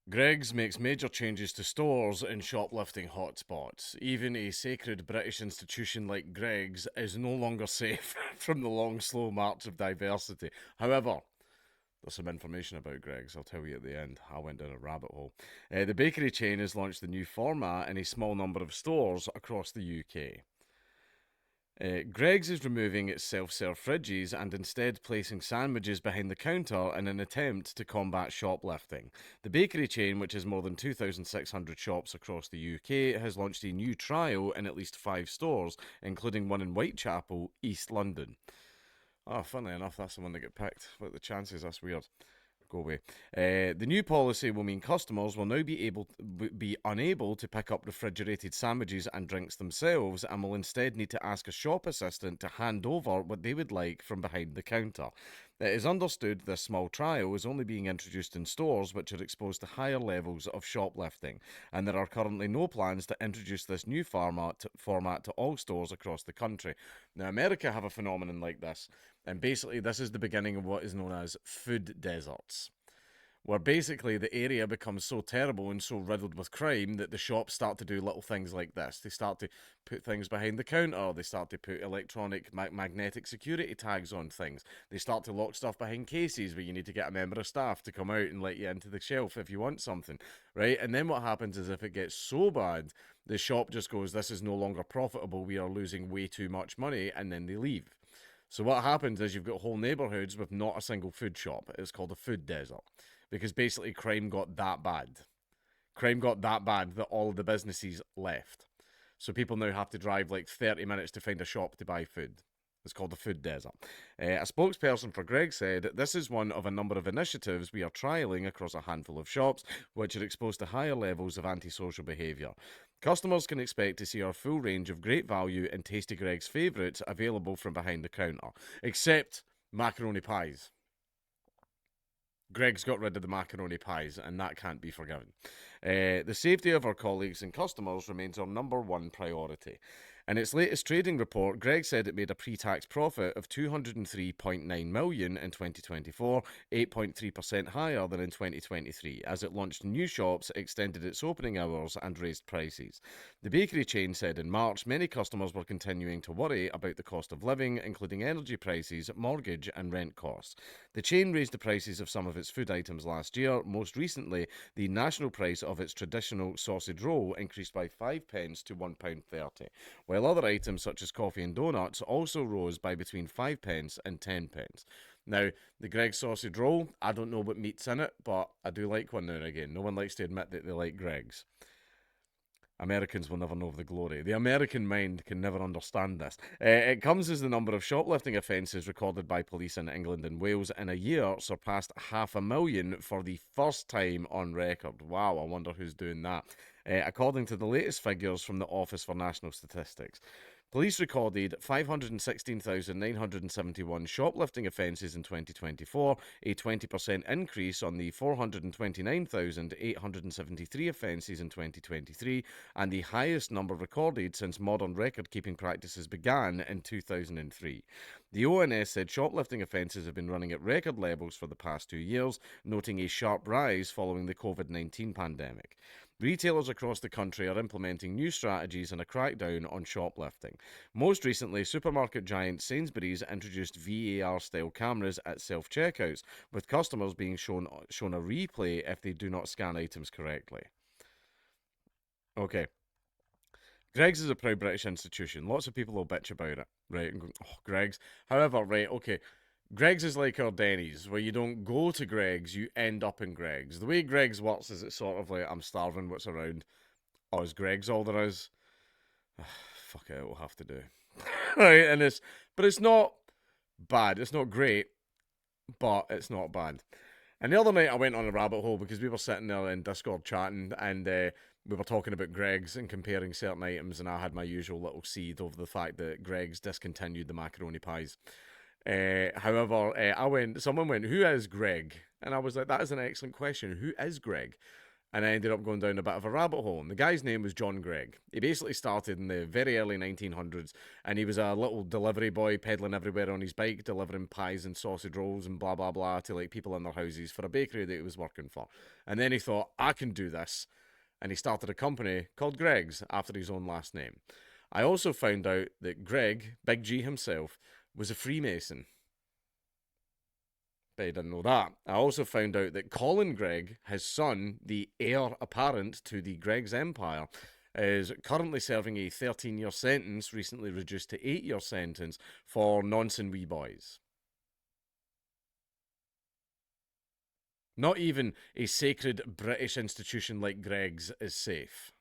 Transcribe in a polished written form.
Greggs makes major changes to stores in shoplifting hotspots. Even a sacred British institution like Greggs is no longer safe from the long, slow march of diversity. However, there's some information about Greggs. I'll tell you at the end. I went down a rabbit hole. The bakery chain has launched the new format in a small number of stores across the UK. Greggs is removing its self serve fridges and instead placing sandwiches behind the counter in an attempt to combat shoplifting. The bakery chain, which has more than 2,600 shops across the UK, has launched a new trial in at least 5 stores, including one in Whitechapel, East London. Oh, funnily enough, that's the one that got picked. But the chances, that's weird. Go away. The new policy will mean customers will now be unable to pick up refrigerated sandwiches and drinks themselves, and will instead need to ask a shop assistant to hand over what they would like from behind the counter. It is understood this small trial is only being introduced in stores which are exposed to higher levels of shoplifting, and there are currently no plans to introduce this new format to all stores across the country. Now, America have a phenomenon like this, and basically, this is the beginning of what is known as food deserts, where basically the area becomes so terrible and so riddled with crime that the shops start to do little things like this. They start to put things behind the counter, they start to put electronic magnetic security tags on things, they start to lock stuff behind cases where you need to get a member of staff to come out and let you into the shelf if you want something, right? And then what happens is if it gets so bad, the shop just goes, this is no longer profitable, we are losing way too much money, and then they leave. So what happens is you've got whole neighbourhoods with not a single food shop. It's called a food desert because basically crime got that bad. Crime got that bad that all of the businesses left. So people now have to drive like 30 minutes to find a shop to buy food. It's called the food desert. A spokesperson for Greg said, this is one of a number of initiatives we are trialling across a handful of shops, which are exposed to higher levels of antisocial behaviour. Customers can expect to see our full range of great value and tasty Greg's favourites available from behind the counter, except macaroni pies. Greg's got rid of the macaroni pies, and that can't be forgiven. The safety of our colleagues and customers remains our number one priority. In its latest trading report, Greg said it made a pre-tax profit of 203.9 million in 2024, 8.3% higher than in 2023, as it launched new shops, extended its opening hours, and raised prices. The bakery chain said in March many customers were continuing to worry about the cost of living, including energy prices, mortgage, and rent costs. The chain raised the prices of some of its food items last year. Most recently, the national price of its traditional sausage roll increased by 5 pence to £1.30, while other items such as coffee and donuts also rose by between 5 pence and 10 pence. Now, the Greggs sausage roll, I don't know what meat's in it, but I do like one now and again. No one likes to admit that they like Greggs. Americans will never know of the glory. The American mind can never understand this. It comes as the number of shoplifting offences recorded by police in England and Wales in a year surpassed 500,000 for the first time on record. Wow, I wonder who's doing that. According to the latest figures from the Office for National Statistics. Police recorded 516,971 shoplifting offences in 2024, a 20% increase on the 429,873 offences in 2023, and the highest number recorded since modern record keeping practices began in 2003. The ONS said shoplifting offences have been running at record levels for the past 2 years, noting a sharp rise following the COVID-19 pandemic. Retailers across the country are implementing new strategies and a crackdown on shoplifting. Most recently, supermarket giant Sainsbury's introduced VAR-style cameras at self-checkouts, with customers being shown a replay if they do not scan items correctly. Okay. Greggs is a proud British institution. Lots of people will bitch about it, right? And go, oh, Greggs. However, right, okay. Greggs is like our Denny's, where you don't go to Greggs, you end up in Greggs. The way Greggs works is it's sort of like, I'm starving, what's around? Oh, is Greggs all there is? Fuck it, we'll have to do. Right, but it's not bad. It's not great, but it's not bad. And the other night I went on a rabbit hole because we were sitting there in Discord chatting and we were talking about Greggs and comparing certain items, and I had my usual little seed over the fact that Greggs discontinued the macaroni pies. However, someone went, who is Greg? And I was like, that is an excellent question. Who is Greg? and I ended up going down a bit of a rabbit hole. And the guy's name was John Gregg. He basically started in the very early 1900s, and he was a little delivery boy peddling everywhere on his bike, delivering pies and sausage rolls and blah blah blah to like people in their houses for a bakery that he was working for. And then he thought, I can do this, and he started a company called Greggs after his own last name. I also found out that Greg, Big G himself, was a Freemason. But I didn't know that. I also found out that Colin Gregg, his son, the heir apparent to the Greggs empire, is currently serving a 13-year sentence, recently reduced to 8-year sentence, for nonsense wee boys. Not even a sacred British institution like Greggs is safe.